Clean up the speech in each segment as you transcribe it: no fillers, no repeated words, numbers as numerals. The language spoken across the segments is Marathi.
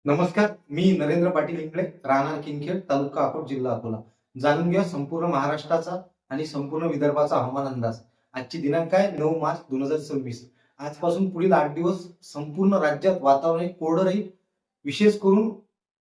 नमस्कार, मी नरेंद्र पाटील इंगळे, राहणार किनखेड, तालुका अकोट, जिल्हा अकोला. जाणून घ्या संपूर्ण महाराष्ट्राचा आणि संपूर्ण विदर्भाचा हवामान अंदाज. आजची दिनांक आहे 9 मार्च 2026. आजपासून पुढील 8 दिवस संपूर्ण राज्यात वातावरण कोरडं राहील. विशेष करून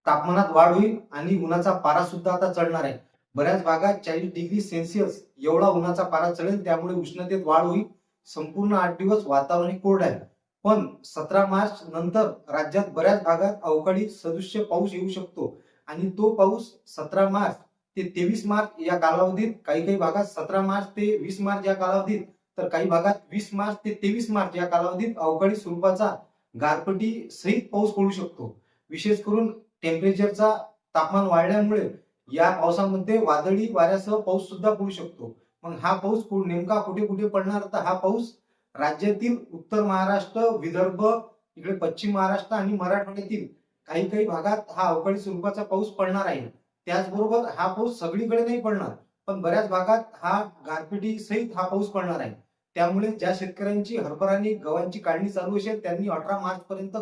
तापमानात वाढ होईल आणि उन्हाचा पारा सुद्धा आता चढणार आहे. बऱ्याच भागात 40 डिग्री सेल्सिअस एवढा उन्हाचा पारा चढेल, त्यामुळे उष्णतेत वाढ होईल. संपूर्ण 8 दिवस वातावरण कोरडं आहे. पण 17 मार्च नंतर राज्यात बऱ्याच भागात अवकाळी सदृश्य पाऊस येऊ शकतो आणि तो पाऊस 17 मार्च ते 23 मार्च या कालावधीत, काही भागात 17 मार्च ते 20 मार्च या कालावधीत, तर काही भागात 20 मार्च ते 23 मार्च या कालावधीत अवकाळी स्वरूपाचा गारपीटी सहित पाऊस पडू शकतो. विशेष करून टेम्परेचरचा तापमान वाढल्यामुळे या पावसामध्ये वादळी वाऱ्यासह पाऊस सुद्धा पडू शकतो. मग हा पाऊस नेमका कुठे कुठे पडणार, तर हा पाऊस राज्यातील उत्तर महाराष्ट्र, विदर्भ, इकडे पश्चिम महाराष्ट्र आणि मराठवाड्यातील काही भागात हा अवकाळी स्वरूपाचा पाऊस पडणार आहे. त्याचबरोबर हा पाऊस सगळीकडे नाही पडणार, पण बऱ्याच भागात हा गारपिटी सहित हा पाऊस पडणार आहे. त्यामुळे ज्या शेतकऱ्यांची हरभरा आणि गव्हाची काढणी चालू असेल त्यांनी 18 मार्च पर्यंत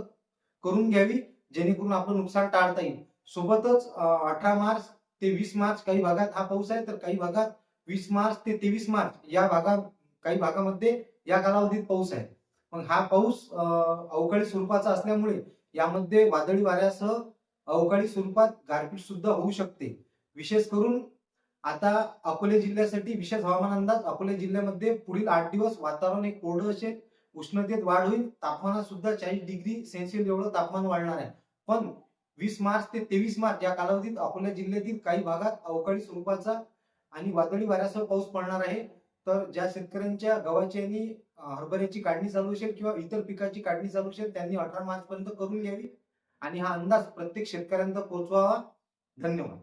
करून घ्यावी, जेणेकरून आपलं नुकसान टाळता येईल. सोबतच 18 मार्च ते 20 मार्च काही भागात हा पाऊस आहे, तर काही भागात 20 मार्च ते 23 मार्च या भागात, काही भागामध्ये या कालावधीत पाऊस आहे. मग हा पाऊस अवकाळी स्वरूपाचा असल्यामुळे यामध्ये वादळी वाऱ्यासह अवकाळी स्वरूपात गारपीट सुद्धा होऊ शकते. विशेष करून आता अकोले जिल्ह्यासाठी विशेष हवामान अंदाज. अकोले जिल्ह्यामध्ये पुढील 8 दिवस वातावरण कोरडं असेल, उष्णतेत वाढ होईल, तापमानात सुद्धा 40 डिग्री सेल्सिअस एवढं तापमान वाढणार आहे. पण 20 मार्च ते 23 मार्च या कालावधीत अकोला जिल्ह्यातील काही भागात अवकाळी स्वरूपाचा आणि वादळी वाऱ्यासह पाऊस पडणार आहे. तर ज्या शेतकऱ्यांच्या गव्हाची आणि हरभऱ्याची काढणी चालू असेल किंवा इतर पिकाची काढणी चालू असेल त्यांनी 18 मार्च पर्यंत करून घ्यावी आणि हा अंदाज प्रत्येक शेतकऱ्यांना पोहोचवावा. धन्यवाद.